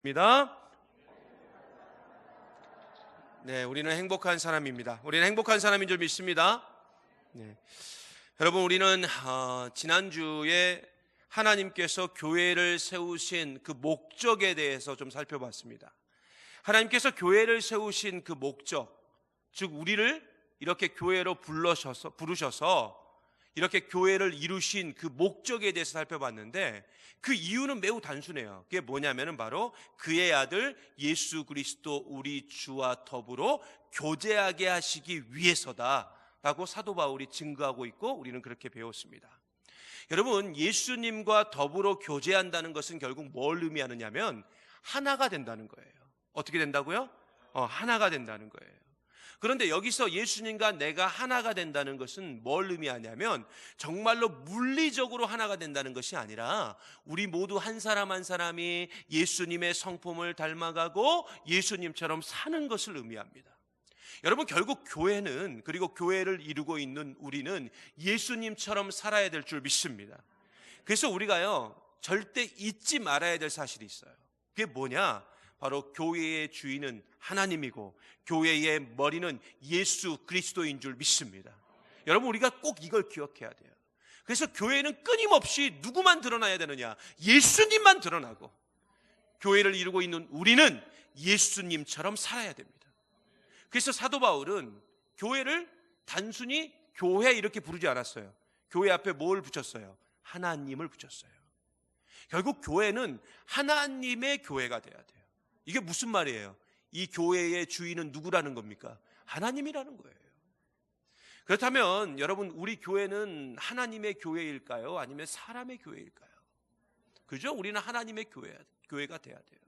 입니다. 네, 우리는 행복한 사람입니다. 우리는 행복한 사람인 줄 믿습니다. 네. 여러분, 우리는 지난주에 하나님께서 교회를 세우신 그 목적에 대해서 좀 살펴봤습니다. 하나님께서 교회를 세우신 그 목적, 즉 우리를 이렇게 교회로 부르셔서 이렇게 교회를 이루신 그 목적에 대해서 살펴봤는데, 그 이유는 매우 단순해요. 그게 뭐냐면은 바로 그의 아들 예수 그리스도 우리 주와 더불어 교제하게 하시기 위해서다라고 사도 바울이 증거하고 있고, 우리는 그렇게 배웠습니다. 여러분, 예수님과 더불어 교제한다는 것은 결국 뭘 의미하느냐면 하나가 된다는 거예요. 어떻게 된다고요? 하나가 된다는 거예요. 그런데 여기서 예수님과 내가 하나가 된다는 것은 뭘 의미하냐면 정말로 물리적으로 하나가 된다는 것이 아니라 우리 모두 한 사람 한 사람이 예수님의 성품을 닮아가고 예수님처럼 사는 것을 의미합니다. 여러분, 결국 교회는, 그리고 교회를 이루고 있는 우리는 예수님처럼 살아야 될 줄 믿습니다. 그래서 우리가요, 절대 잊지 말아야 될 사실이 있어요. 그게 뭐냐? 바로 교회의 주인은 하나님이고 교회의 머리는 예수 그리스도인 줄 믿습니다. 여러분, 우리가 꼭 이걸 기억해야 돼요. 그래서 교회는 끊임없이 누구만 드러나야 되느냐? 예수님만 드러나고, 교회를 이루고 있는 우리는 예수님처럼 살아야 됩니다. 그래서 사도 바울은 교회를 단순히 교회 이렇게 부르지 않았어요. 교회 앞에 뭘 붙였어요? 하나님을 붙였어요. 결국 교회는 하나님의 교회가 돼야 돼요. 이게 무슨 말이에요? 이 교회의 주인은 누구라는 겁니까? 하나님이라는 거예요. 그렇다면 여러분, 우리 교회는 하나님의 교회일까요? 아니면 사람의 교회일까요? 그죠? 우리는 하나님의 교회가 돼야 돼요.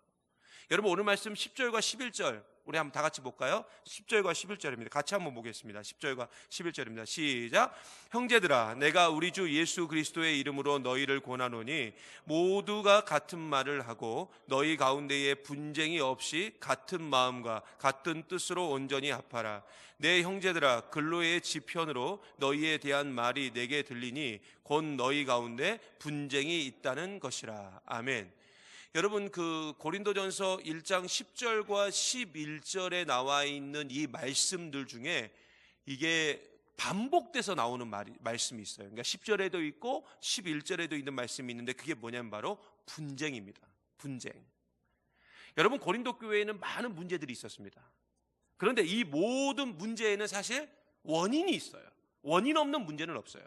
여러분, 오늘 말씀 10절과 11절 우리 한번 다 같이 볼까요? 10절과 11절입니다. 같이 한번 보겠습니다. 10절과 11절입니다. 시작. 형제들아, 내가 우리 주 예수 그리스도의 이름으로 너희를 권하노니 모두가 같은 말을 하고 너희 가운데에 분쟁이 없이 같은 마음과 같은 뜻으로 온전히 합하라. 내 형제들아, 근로의 지편으로 너희에 대한 말이 내게 들리니 곧 너희 가운데 분쟁이 있다는 것이라. 아멘. 여러분, 그 고린도전서 1장 10절과 11절에 나와 있는 이 말씀들 중에 이게 반복돼서 나오는 말씀이 있어요. 그러니까 10절에도 있고 11절에도 있는 말씀이 있는데, 그게 뭐냐면 바로 분쟁입니다. 분쟁. 여러분, 고린도 교회에는 많은 문제들이 있었습니다. 그런데 이 모든 문제에는 사실 원인이 있어요. 원인 없는 문제는 없어요.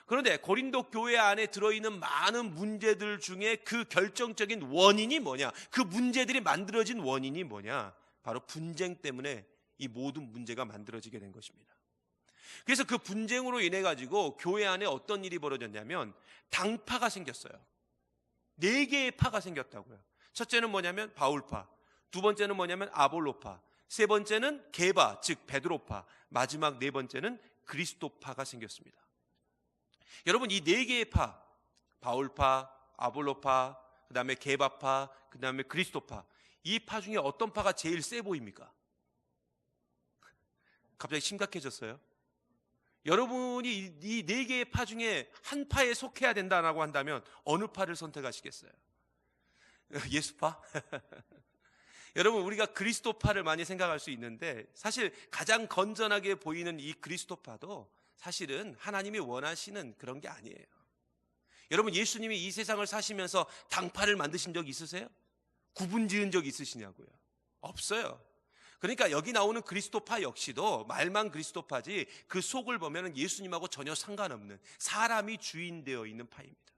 그런데 고린도 교회 안에 들어있는 많은 문제들 중에 그 결정적인 원인이 뭐냐? 그 문제들이 만들어진 원인이 뭐냐? 바로 분쟁 때문에 이 모든 문제가 만들어지게 된 것입니다. 그래서 그 분쟁으로 인해 가지고 교회 안에 어떤 일이 벌어졌냐면 당파가 생겼어요. 4개의 파가 생겼다고요. 첫째는 뭐냐면 바울파, 두 번째는 뭐냐면 아볼로파, 세 번째는 게바, 즉 베드로파, 마지막 4번째는 그리스도파가 생겼습니다. 여러분, 이 4개의 파, 바울파, 아볼로파, 그 다음에 게바파, 그 다음에 그리스도파, 이 파 중에 어떤 파가 제일 세 보입니까? 갑자기 심각해졌어요. 여러분이 이 4개의 파 중에 한 파에 속해야 된다고 한다면 어느 파를 선택하시겠어요? 예수파? 여러분, 우리가 그리스도파를 많이 생각할 수 있는데, 사실 가장 건전하게 보이는 이 그리스도파도 사실은 하나님이 원하시는 그런 게 아니에요. 여러분, 예수님이 이 세상을 사시면서 당파를 만드신 적 있으세요? 구분 지은 적 있으시냐고요? 없어요. 그러니까 여기 나오는 그리스도파 역시도 말만 그리스도파지 그 속을 보면 예수님하고 전혀 상관없는, 사람이 주인 되어 있는 파입니다.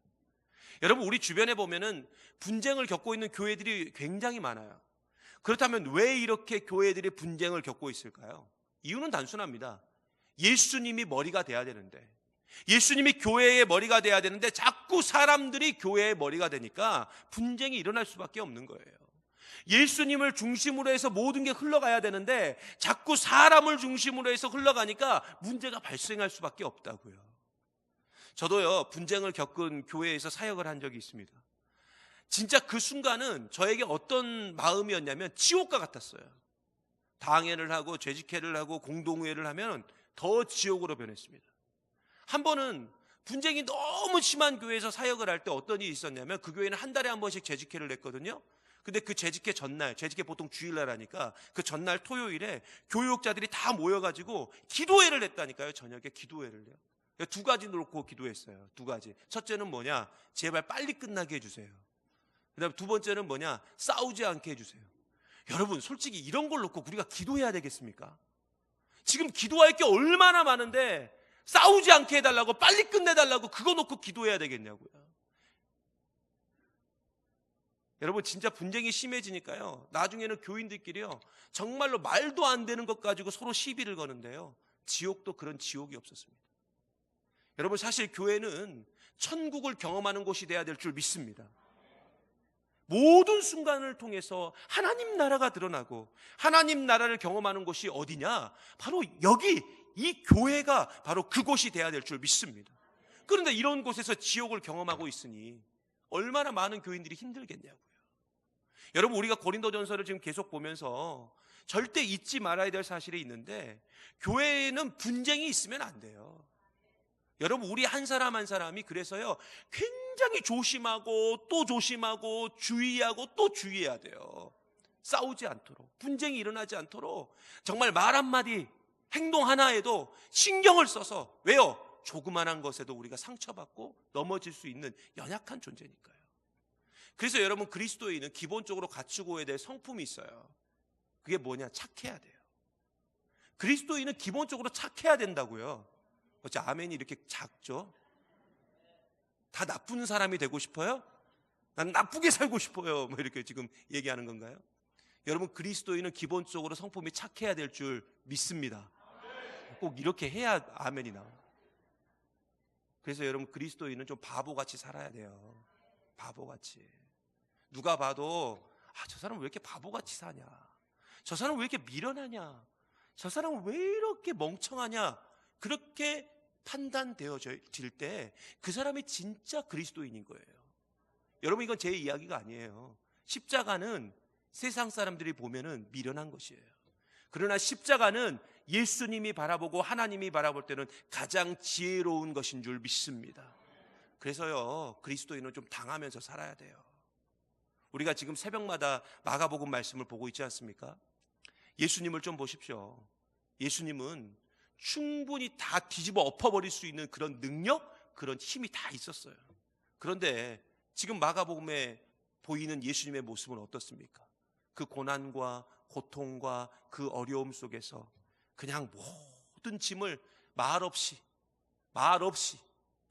여러분, 우리 주변에 보면은 분쟁을 겪고 있는 교회들이 굉장히 많아요. 그렇다면 왜 이렇게 교회들이 분쟁을 겪고 있을까요? 이유는 단순합니다. 예수님이 머리가 돼야 되는데, 예수님이 교회의 머리가 돼야 되는데 자꾸 사람들이 교회의 머리가 되니까 분쟁이 일어날 수밖에 없는 거예요. 예수님을 중심으로 해서 모든 게 흘러가야 되는데 자꾸 사람을 중심으로 해서 흘러가니까 문제가 발생할 수밖에 없다고요. 저도요, 분쟁을 겪은 교회에서 사역을 한 적이 있습니다. 진짜 그 순간은 저에게 어떤 마음이었냐면 지옥과 같았어요. 당회를 하고 죄직회를 하고 공동회를 하면 더 지옥으로 변했습니다. 한 번은 분쟁이 너무 심한 교회에서 사역을 할 때 어떤 일이 있었냐면, 그 교회는 한 달에 한 번씩 재직회를 했거든요. 근데 그 재직회 전날, 재직회 보통 주일날 하니까 그 전날 토요일에 교육자들이 다 모여가지고 기도회를 했다니까요. 저녁에 기도회를 해요. 두 가지 놓고 기도했어요. 두 가지. 첫째는 뭐냐? 제발 빨리 끝나게 해주세요. 그다음에 두 번째는 뭐냐? 싸우지 않게 해주세요. 여러분, 솔직히 이런 걸 놓고 우리가 기도해야 되겠습니까? 지금 기도할 게 얼마나 많은데 싸우지 않게 해달라고, 빨리 끝내달라고 그거 놓고 기도해야 되겠냐고요. 여러분, 진짜 분쟁이 심해지니까요, 나중에는 교인들끼리요 정말로 말도 안 되는 것 가지고 서로 시비를 거는데요, 지옥도 그런 지옥이 없었습니다. 여러분, 사실 교회는 천국을 경험하는 곳이 돼야 될 줄 믿습니다. 모든 순간을 통해서 하나님 나라가 드러나고 하나님 나라를 경험하는 곳이 어디냐? 바로 여기, 이 교회가 바로 그곳이 돼야 될 줄 믿습니다. 그런데 이런 곳에서 지옥을 경험하고 있으니 얼마나 많은 교인들이 힘들겠냐고요. 여러분, 우리가 고린도전서를 지금 계속 보면서 절대 잊지 말아야 될 사실이 있는데, 교회에는 분쟁이 있으면 안 돼요. 여러분, 우리 한 사람 한 사람이 그래서요 굉장히 조심하고 또 조심하고 주의하고 또 주의해야 돼요. 싸우지 않도록, 분쟁이 일어나지 않도록 정말 말 한마디, 행동 하나에도 신경을 써서, 왜요? 조그만한 것에도 우리가 상처받고 넘어질 수 있는 연약한 존재니까요. 그래서 여러분, 그리스도인은 기본적으로 갖추고 해야 될 성품이 있어요. 그게 뭐냐? 착해야 돼요. 그리스도인은 기본적으로 착해야 된다고요. 어째 아멘이 이렇게 작죠? 다 나쁜 사람이 되고 싶어요? 난 나쁘게 살고 싶어요, 뭐 이렇게 지금 얘기하는 건가요? 여러분, 그리스도인은 기본적으로 성품이 착해야 될 줄 믿습니다. 꼭 이렇게 해야 아멘이 나와요. 그래서 여러분, 그리스도인은 좀 바보같이 살아야 돼요. 바보같이. 누가 봐도 저 사람은 왜 이렇게 바보같이 사냐, 저 사람은 왜 이렇게 미련하냐, 저 사람은 왜 이렇게 멍청하냐, 그렇게 판단되어질 때 그 사람이 진짜 그리스도인인 거예요. 여러분, 이건 제 이야기가 아니에요. 십자가는 세상 사람들이 보면은 미련한 것이에요. 그러나 십자가는 예수님이 바라보고 하나님이 바라볼 때는 가장 지혜로운 것인 줄 믿습니다. 그래서요, 그리스도인은 좀 당하면서 살아야 돼요. 우리가 지금 새벽마다 마가복음 말씀을 보고 있지 않습니까? 예수님을 좀 보십시오. 예수님은 충분히 다 뒤집어 엎어버릴 수 있는 그런 능력, 그런 힘이 다 있었어요. 그런데 지금 마가복음에 보이는 예수님의 모습은 어떻습니까? 그 고난과 고통과 그 어려움 속에서 그냥 모든 짐을 말없이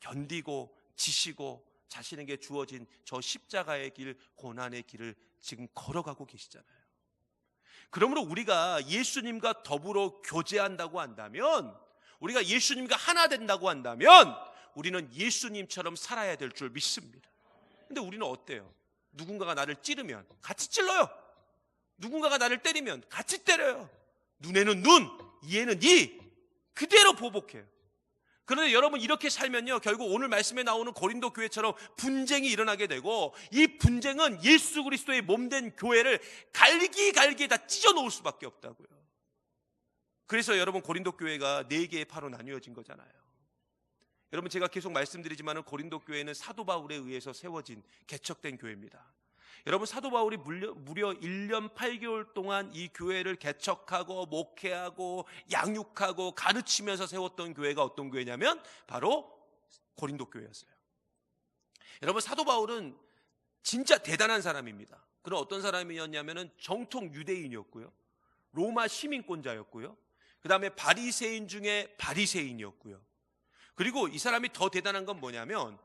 견디고 지시고 자신에게 주어진 저 십자가의 길, 고난의 길을 지금 걸어가고 계시잖아요. 그러므로 우리가 예수님과 더불어 교제한다고 한다면, 우리가 예수님과 하나 된다고 한다면 우리는 예수님처럼 살아야 될 줄 믿습니다. 근데 우리는 어때요? 누군가가 나를 찌르면 같이 찔러요. 누군가가 나를 때리면 같이 때려요. 눈에는 눈, 이에는 이, 그대로 보복해요. 그런데 여러분, 이렇게 살면요, 결국 오늘 말씀에 나오는 고린도 교회처럼 분쟁이 일어나게 되고, 이 분쟁은 예수 그리스도의 몸된 교회를 갈기갈기 다 찢어 놓을 수밖에 없다고요. 그래서 여러분, 고린도 교회가 4개의 파로 나뉘어진 거잖아요. 여러분, 제가 계속 말씀드리지만 고린도 교회는 사도 바울에 의해서 세워진, 개척된 교회입니다. 여러분, 사도 바울이 무려 1년 8개월 동안 이 교회를 개척하고 목회하고 양육하고 가르치면서 세웠던 교회가 어떤 교회냐면 바로 고린도 교회였어요. 여러분, 사도 바울은 진짜 대단한 사람입니다. 그런 어떤 사람이었냐면 정통 유대인이었고요, 로마 시민권자였고요, 그 다음에 바리새인 중에 바리새인이었고요. 그리고 이 사람이 더 대단한 건 뭐냐면,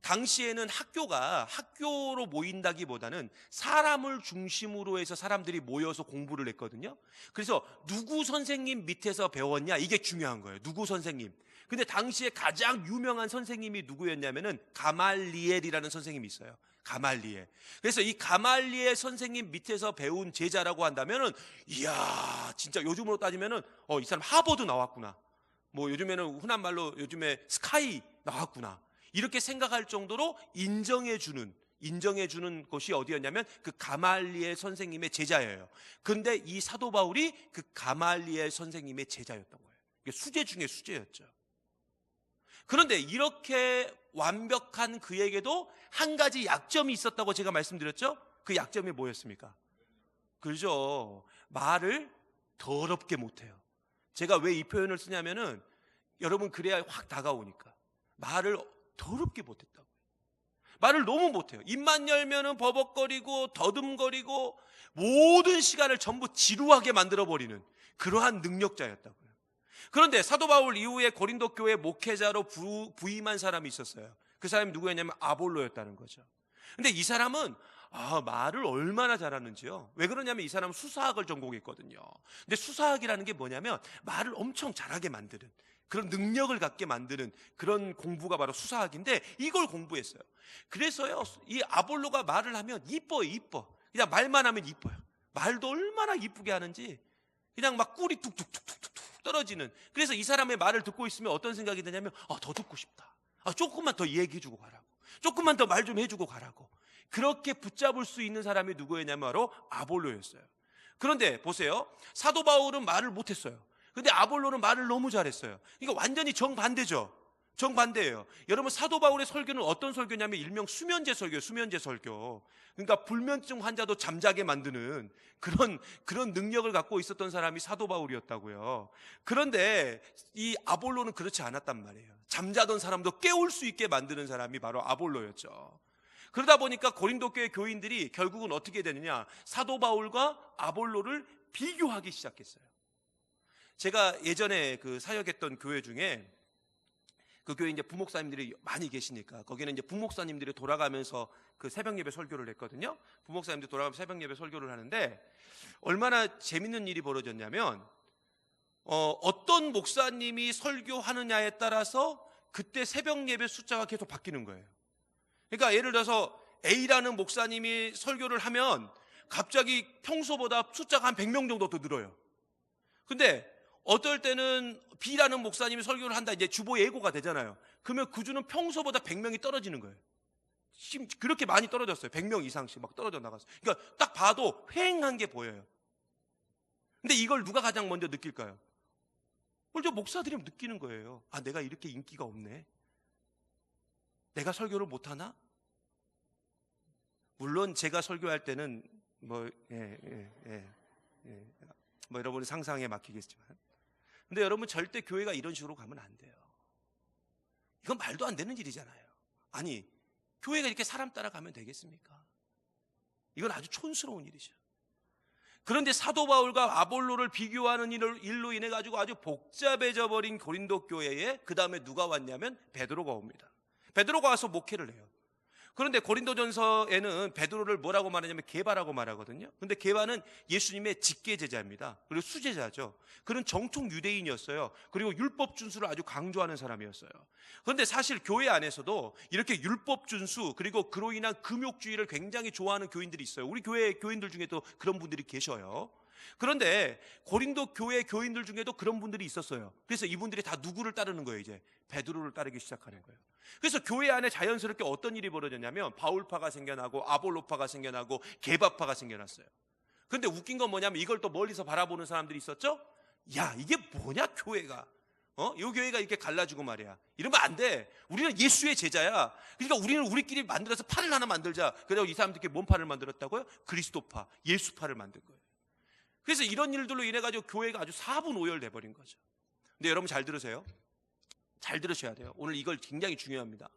당시에는 학교로 모인다기보다는 사람을 중심으로 해서 사람들이 모여서 공부를 했거든요. 그래서 누구 선생님 밑에서 배웠냐, 이게 중요한 거예요. 누구 선생님. 근데 당시에 가장 유명한 선생님이 누구였냐면은 가말리엘이라는 선생님이 있어요. 가말리엘. 그래서 이 가말리엘 선생님 밑에서 배운 제자라고 한다면은, 이야, 진짜 요즘으로 따지면은 이 사람 하버드 나왔구나, 뭐 요즘에는 흔한 말로 요즘에 스카이 나왔구나, 이렇게 생각할 정도로 인정해주는 것이 어디였냐면 그 가말리엘 선생님의 제자예요. 그런데 이 사도 바울이 그 가말리엘 선생님의 제자였던 거예요. 이게 수제 중에 수제였죠. 그런데 이렇게 완벽한 그에게도 한 가지 약점이 있었다고 제가 말씀드렸죠. 그 약점이 뭐였습니까? 그죠? 말을 더럽게 못해요. 제가 왜 이 표현을 쓰냐면은 여러분 그래야 확 다가오니까. 말을 더럽게 못했다고. 말을 너무 못해요. 입만 열면은 버벅거리고 더듬거리고 모든 시간을 전부 지루하게 만들어버리는 그러한 능력자였다고요. 그런데 사도 바울 이후에 고린도 교회 목회자로 부임한 사람이 있었어요. 그 사람이 누구였냐면 아볼로였다는 거죠. 근데 이 사람은 말을 얼마나 잘하는지요. 왜 그러냐면 이 사람은 수사학을 전공했거든요. 근데 수사학이라는 게 뭐냐면 말을 엄청 잘하게 만드는 그런 능력을 갖게 만드는 그런 공부가 바로 수사학인데 이걸 공부했어요. 그래서요, 이 아볼로가 말을 하면 이뻐요, 이뻐. 그냥 말만 하면 이뻐요. 말도 얼마나 이쁘게 하는지 그냥 막 꿀이 툭툭툭툭툭 떨어지는. 그래서 이 사람의 말을 듣고 있으면 어떤 생각이 드냐면 더 듣고 싶다. 조금만 더 얘기해주고 가라고. 조금만 더 말 좀 해주고 가라고. 그렇게 붙잡을 수 있는 사람이 누구였냐면 바로 아볼로였어요. 그런데 보세요, 사도 바울은 말을 못했어요. 근데 아볼로는 말을 너무 잘했어요. 그러니까 완전히 정반대죠. 정반대예요. 여러분 사도 바울의 설교는 어떤 설교냐면 일명 수면제 설교예요. 수면제 설교. 그러니까 불면증 환자도 잠자게 만드는 그런 능력을 갖고 있었던 사람이 사도 바울이었다고요. 그런데 이 아볼로는 그렇지 않았단 말이에요. 잠자던 사람도 깨울 수 있게 만드는 사람이 바로 아볼로였죠. 그러다 보니까 고린도 교회 교인들이 결국은 어떻게 되느냐, 사도 바울과 아볼로를 비교하기 시작했어요. 제가 예전에 그 사역했던 교회 중에 그 교회 이제 부목사님들이 많이 계시니까 거기는 이제 부목사님들이 돌아가면서 그 새벽 예배 설교를 했거든요. 부목사님들이 돌아가면서 새벽 예배 설교를 하는데 얼마나 재밌는 일이 벌어졌냐면 어떤 목사님이 설교하느냐에 따라서 그때 새벽 예배 숫자가 계속 바뀌는 거예요. 그러니까 예를 들어서 A라는 목사님이 설교를 하면 갑자기 평소보다 숫자가 한 100명 정도 더 늘어요. 근데 어떨 때는 B라는 목사님이 설교를 한다, 이제 주보 예고가 되잖아요. 그러면 그 주는 평소보다 100명이 떨어지는 거예요. 그렇게 많이 떨어졌어요. 100명 이상씩 막 떨어져 나갔어요. 그러니까 딱 봐도 휑한 게 보여요. 근데 이걸 누가 가장 먼저 느낄까요? 먼저 목사들이 느끼는 거예요. 내가 이렇게 인기가 없네. 내가 설교를 못하나? 물론 제가 설교할 때는 뭐 여러분이 상상에 맡기겠지만, 근데 여러분 절대 교회가 이런 식으로 가면 안 돼요. 이건 말도 안 되는 일이잖아요. 아니, 교회가 이렇게 사람 따라가면 되겠습니까? 이건 아주 촌스러운 일이죠. 그런데 사도 바울과 아볼로를 비교하는 일로 인해 가지고 아주 복잡해져 버린 고린도 교회에 그 다음에 누가 왔냐면 베드로가 옵니다. 베드로가 와서 목회를 해요. 그런데 고린도전서에는 베드로를 뭐라고 말하냐면 게바라고 말하거든요. 그런데 게바는 예수님의 직계 제자입니다. 그리고 수제자죠. 그는 정통 유대인이었어요. 그리고 율법 준수를 아주 강조하는 사람이었어요. 그런데 사실 교회 안에서도 이렇게 율법 준수 그리고 그로 인한 금욕주의를 굉장히 좋아하는 교인들이 있어요. 우리 교회 교인들 중에도 그런 분들이 계셔요. 그런데 고린도 교회 교인들 중에도 그런 분들이 있었어요. 그래서 이분들이 다 누구를 따르는 거예요? 이제 베드로를 따르기 시작하는 거예요. 그래서 교회 안에 자연스럽게 어떤 일이 벌어졌냐면 바울파가 생겨나고 아볼로파가 생겨나고 게바파가 생겨났어요. 그런데 웃긴 건 뭐냐면 이걸 또 멀리서 바라보는 사람들이 있었죠. 야, 이게 뭐냐 교회가, 이 교회가 이렇게 갈라지고 말이야, 이러면 안 돼. 우리는 예수의 제자야. 그러니까 우리는 우리끼리 만들어서 팔을 하나 만들자. 그래서 이 사람들께 뭔 팔을 만들었다고요? 그리스도파, 예수파를 만든 거예요. 그래서 이런 일들로 인해 가지고 교회가 아주 사분오열돼 버린 거죠. 근데 여러분 잘 들으세요. 잘 들으셔야 돼요. 오늘 이걸 굉장히 중요합니다.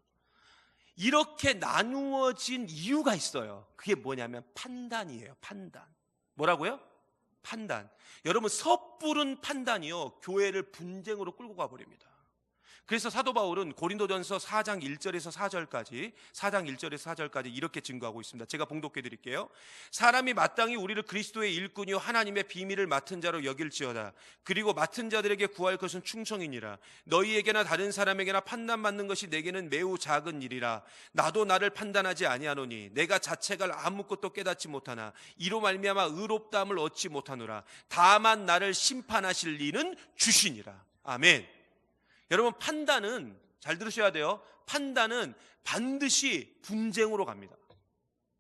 이렇게 나누어진 이유가 있어요. 그게 뭐냐면 판단이에요. 판단. 뭐라고요? 판단. 여러분 섣부른 판단이요, 교회를 분쟁으로 끌고 가버립니다. 그래서 사도 바울은 고린도전서 4장 1절에서 4절까지 이렇게 증거하고 있습니다. 제가 봉독해 드릴게요. 사람이 마땅히 우리를 그리스도의 일꾼이요 하나님의 비밀을 맡은 자로 여길지어다. 그리고 맡은 자들에게 구할 것은 충성이니라. 너희에게나 다른 사람에게나 판단받는 것이 내게는 매우 작은 일이라. 나도 나를 판단하지 아니하노니 내가 자체가 아무것도 깨닫지 못하나 이로 말미암아 의롭다함을 얻지 못하노라. 다만 나를 심판하실 이는 주시니라. 아멘. 여러분 판단은 잘 들으셔야 돼요. 판단은 반드시 분쟁으로 갑니다.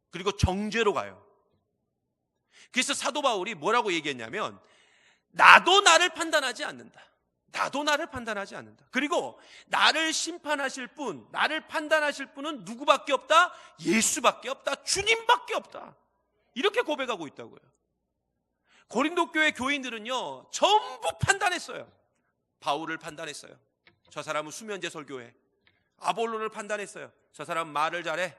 그리고 정죄로 가요. 그래서 사도 바울이 뭐라고 얘기했냐면 나도 나를 판단하지 않는다. 나도 나를 판단하지 않는다. 그리고 나를 심판하실 분, 나를 판단하실 분은 누구밖에 없다? 예수밖에 없다. 주님밖에 없다. 이렇게 고백하고 있다고요. 고린도 교회 교인들은요 전부 판단했어요. 바울을 판단했어요. 저 사람은 수면제 설교해. 아볼로를 판단했어요. 저 사람은 말을 잘해.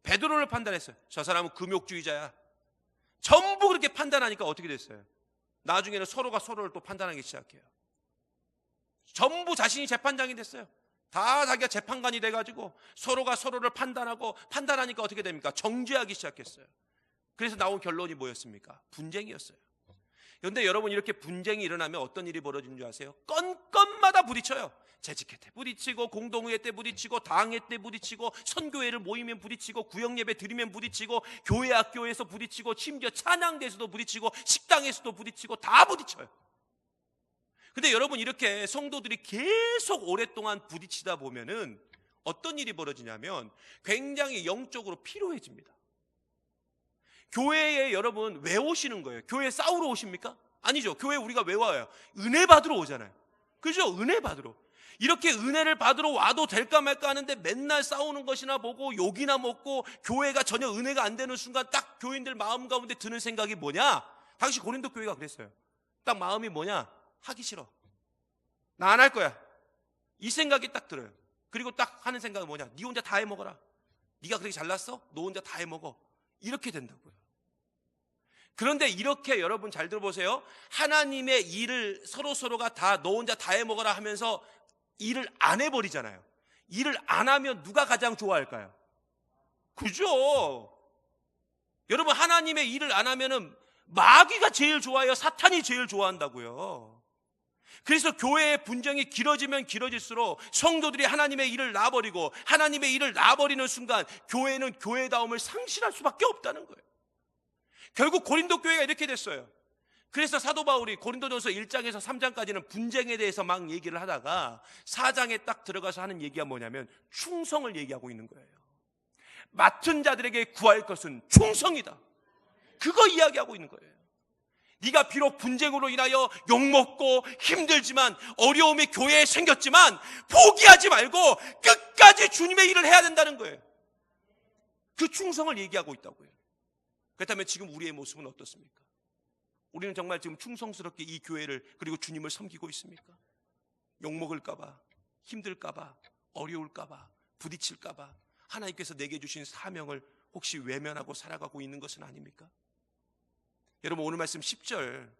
베드로를 판단했어요. 저 사람은 금욕주의자야. 전부 그렇게 판단하니까 어떻게 됐어요? 나중에는 서로가 서로를 또 판단하기 시작해요. 전부 자신이 재판장이 됐어요. 다 자기가 재판관이 돼가지고 서로가 서로를 판단하니까 어떻게 됩니까? 정죄하기 시작했어요. 그래서 나온 결론이 뭐였습니까? 분쟁이었어요. 그런데 여러분, 이렇게 분쟁이 일어나면 어떤 일이 벌어지는 줄 아세요? 건건마다 부딪혀요. 재직회 때 부딪히고, 공동의회 때 부딪히고, 당회 때 부딪히고, 선교회를 모이면 부딪히고, 구역예배 드리면 부딪히고, 교회 학교에서 부딪히고, 심지어 찬양대에서도 부딪히고, 식당에서도 부딪히고, 다 부딪혀요. 근데 여러분, 이렇게 성도들이 계속 오랫동안 부딪히다 보면은 어떤 일이 벌어지냐면 굉장히 영적으로 피로해집니다. 교회에 여러분 왜 오시는 거예요? 교회에 싸우러 오십니까? 아니죠. 교회 우리가 왜 와요? 은혜 받으러 오잖아요. 그죠? 은혜 받으러. 이렇게 은혜를 받으러 와도 될까 말까 하는데 맨날 싸우는 것이나 보고 욕이나 먹고 교회가 전혀 은혜가 안 되는 순간 딱 교인들 마음 가운데 드는 생각이 뭐냐? 당시 고린도 교회가 그랬어요. 딱 마음이 뭐냐? 하기 싫어. 나 안 할 거야. 이 생각이 딱 들어요. 그리고 딱 하는 생각은 뭐냐? 네 혼자 다 해먹어라. 네가 그렇게 잘났어? 너 혼자 다 해먹어. 이렇게 된다고요. 그런데 이렇게 여러분 잘 들어보세요. 하나님의 일을 서로가 다 너 혼자 다 해먹어라 하면서 일을 안 해버리잖아요. 일을 안 하면 누가 가장 좋아할까요? 그죠? 여러분, 하나님의 일을 안 하면은 마귀가 제일 좋아해요? 사탄이 제일 좋아한다고요. 그래서 교회의 분쟁이 길어지면 길어질수록 성도들이 하나님의 일을 놔버리고 하나님의 일을 놔버리는 순간 교회는 교회다움을 상실할 수밖에 없다는 거예요. 결국 고린도 교회가 이렇게 됐어요. 그래서 사도 바울이 고린도전서 1장에서 3장까지는 분쟁에 대해서 막 얘기를 하다가 4장에 딱 들어가서 하는 얘기가 뭐냐면 충성을 얘기하고 있는 거예요. 맡은 자들에게 구할 것은 충성이다. 그거 이야기하고 있는 거예요. 네가 비록 분쟁으로 인하여 욕먹고 힘들지만, 어려움이 교회에 생겼지만 포기하지 말고 끝까지 주님의 일을 해야 된다는 거예요. 그 충성을 얘기하고 있다고요. 그렇다면 지금 우리의 모습은 어떻습니까? 우리는 정말 지금 충성스럽게 이 교회를 그리고 주님을 섬기고 있습니까? 욕먹을까봐, 힘들까봐, 어려울까봐, 부딪힐까봐 하나님께서 내게 주신 사명을 혹시 외면하고 살아가고 있는 것은 아닙니까? 여러분, 오늘 말씀 10절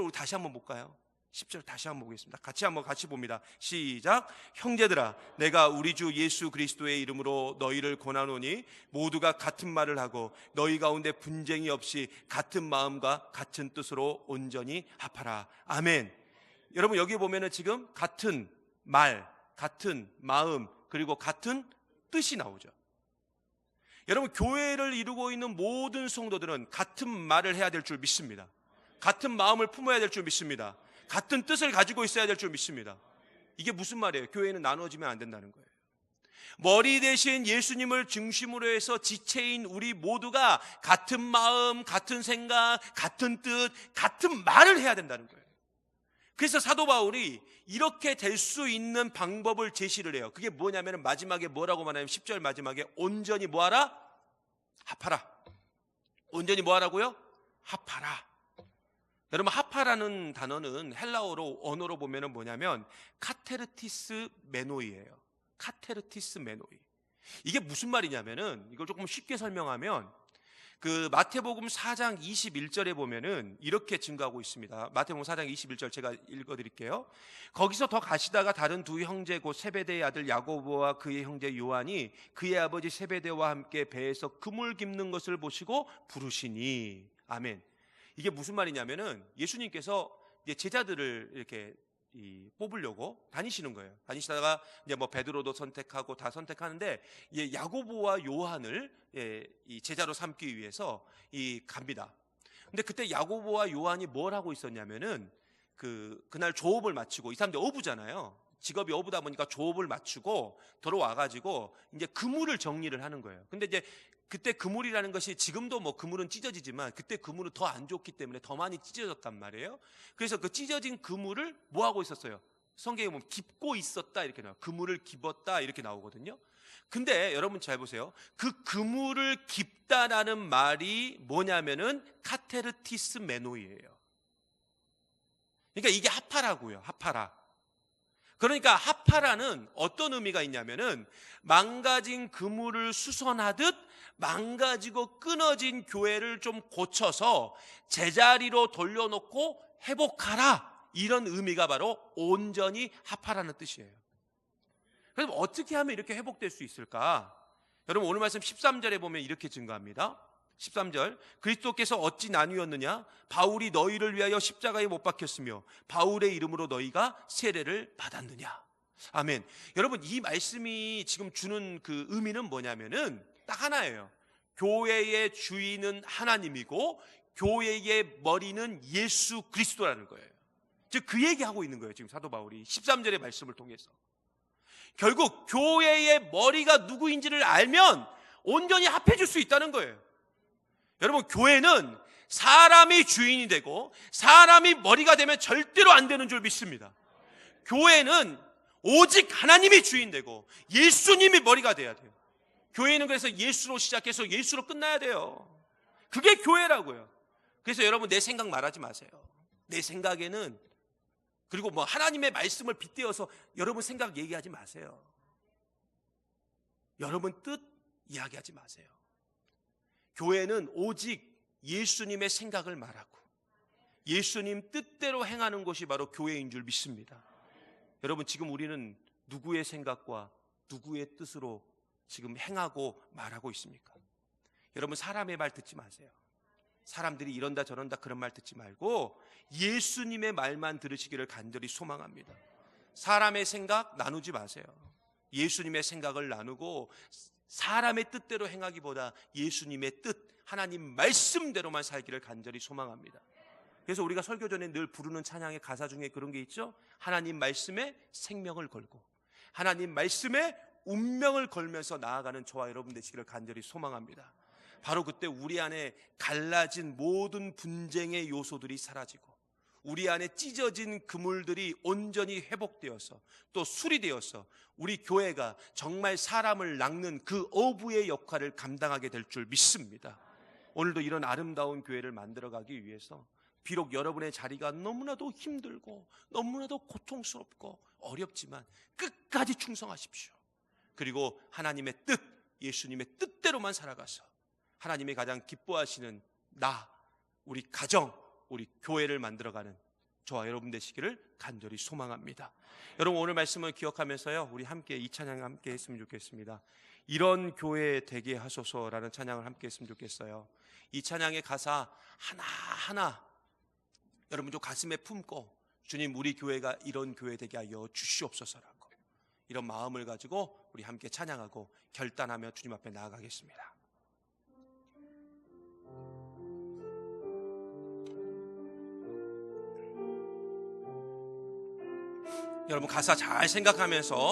우리 다시 한번 볼까요? 10절 다시 한번 보겠습니다. 같이 봅니다. 시작. 형제들아, 내가 우리 주 예수 그리스도의 이름으로 너희를 권하노니 모두가 같은 말을 하고 너희 가운데 분쟁이 없이 같은 마음과 같은 뜻으로 온전히 합하라. 아멘. 여러분, 여기 보면은 지금 같은 말, 같은 마음, 그리고 같은 뜻이 나오죠. 여러분, 교회를 이루고 있는 모든 성도들은 같은 말을 해야 될 줄 믿습니다. 같은 마음을 품어야 될 줄 믿습니다. 같은 뜻을 가지고 있어야 될 줄 믿습니다. 이게 무슨 말이에요? 교회는 나눠지면 안 된다는 거예요. 머리 대신 예수님을 중심으로 해서 지체인 우리 모두가 같은 마음, 같은 생각, 같은 뜻, 같은 말을 해야 된다는 거예요. 그래서 사도 바울이 이렇게 될 수 있는 방법을 제시를 해요. 그게 뭐냐면 마지막에 뭐라고 말하냐면 10절 마지막에 온전히 뭐하라? 합하라. 온전히 뭐하라고요? 합하라. 여러분, 합하라는 단어는 헬라어로 언어로 보면은 뭐냐면 카테르티스 메노이예요. 카테르티스 메노이. 이게 무슨 말이냐면은 이걸 조금 쉽게 설명하면 그 마태복음 4장 21절에 보면은 이렇게 증거하고 있습니다. 마태복음 4장 21절 제가 읽어드릴게요. 거기서 더 가시다가 다른 두 형제 곧 세베대의 아들 야고보와 그의 형제 요한이 그의 아버지 세베대와 함께 배에서 그물 깁는 것을 보시고 부르시니. 아멘. 이게 무슨 말이냐면은 예수님께서 이제 제자들을 이렇게 뽑으려고 다니시는 거예요. 다니시다가 이제 뭐 베드로도 선택하고 다 선택하는데 야고보와 요한을 이 제자로 삼기 위해서 갑니다. 근데 그때 야고보와 요한이 뭘 하고 있었냐면은 그날 조업을 마치고, 이 사람들 어부잖아요. 직업이 어부다 보니까 조업을 마치고 들어와가지고 이제 그물을 정리를 하는 거예요. 근데 이제 그때 그물이라는 것이 지금도 뭐 그물은 찢어지지만 그때 그물은 더 안 좋기 때문에 더 많이 찢어졌단 말이에요. 그래서 그 찢어진 그물을 뭐 하고 있었어요? 성경에 보면 깁고 있었다 이렇게 나와요. 그물을 깁었다 이렇게 나오거든요. 근데 여러분 잘 보세요. 그 그물을 깊다라는 말이 뭐냐면은 카테르티스 메노이예요. 그러니까 이게 하파라고요. 하파라. 그러니까 하파라는 어떤 의미가 있냐면은 망가진 그물을 수선하듯 망가지고 끊어진 교회를 좀 고쳐서 제자리로 돌려놓고 회복하라, 이런 의미가 바로 온전히 하파라는 뜻이에요. 그럼 어떻게 하면 이렇게 회복될 수 있을까? 여러분 오늘 말씀 13절에 보면 이렇게 증거합니다. 13절, 그리스도께서 어찌 나뉘었느냐? 바울이 너희를 위하여 십자가에 못 박혔으며 바울의 이름으로 너희가 세례를 받았느냐? 아멘. 여러분 이 말씀이 지금 주는 그 의미는 뭐냐면은 딱 하나예요. 교회의 주인은 하나님이고 교회의 머리는 예수 그리스도라는 거예요. 즉 그 얘기하고 있는 거예요. 지금 사도 바울이 13절의 말씀을 통해서. 결국 교회의 머리가 누구인지를 알면 온전히 합해질 수 있다는 거예요. 여러분 교회는 사람이 주인이 되고 사람이 머리가 되면 절대로 안 되는 줄 믿습니다. 교회는 오직 하나님이 주인 되고 예수님이 머리가 돼야 돼요. 교회는 그래서 예수로 시작해서 예수로 끝나야 돼요. 그게 교회라고요. 그래서 여러분 내 생각 말하지 마세요. 내 생각에는, 그리고 뭐 하나님의 말씀을 빗대어서 여러분 생각 얘기하지 마세요. 여러분 뜻 이야기하지 마세요. 교회는 오직 예수님의 생각을 말하고 예수님 뜻대로 행하는 것이 바로 교회인 줄 믿습니다. 여러분 지금 우리는 누구의 생각과 누구의 뜻으로 지금 행하고 말하고 있습니까? 여러분 사람의 말 듣지 마세요. 사람들이 이런다 저런다 그런 말 듣지 말고 예수님의 말만 들으시기를 간절히 소망합니다. 사람의 생각 나누지 마세요. 예수님의 생각을 나누고 사람의 뜻대로 행하기보다 예수님의 뜻, 하나님 말씀대로만 살기를 간절히 소망합니다. 그래서 우리가 설교 전에 늘 부르는 찬양의 가사 중에 그런 게 있죠. 하나님 말씀에 생명을 걸고 하나님 말씀에 운명을 걸면서 나아가는 저와 여러분 되시기를 간절히 소망합니다. 바로 그때 우리 안에 갈라진 모든 분쟁의 요소들이 사라지고 우리 안에 찢어진 그물들이 온전히 회복되어서 또 수리되어서 우리 교회가 정말 사람을 낚는 그 어부의 역할을 감당하게 될 줄 믿습니다. 오늘도 이런 아름다운 교회를 만들어가기 위해서 비록 여러분의 자리가 너무나도 힘들고 너무나도 고통스럽고 어렵지만 끝까지 충성하십시오. 그리고 하나님의 뜻, 예수님의 뜻대로만 살아가서 하나님이 가장 기뻐하시는 우리 가정, 우리 교회를 만들어가는 저와 여러분 되시기를 간절히 소망합니다. 여러분 오늘 말씀을 기억하면서요, 우리 함께 이 찬양 함께 했으면 좋겠습니다. 이런 교회 되게 하소서라는 찬양을 함께 했으면 좋겠어요. 이 찬양의 가사 하나하나 여러분 좀 가슴에 품고 주님 우리 교회가 이런 교회 되게 하여 주시옵소서라고 이런 마음을 가지고 우리 함께 찬양하고 결단하며 주님 앞에 나아가겠습니다. 여러분 가사 잘 생각하면서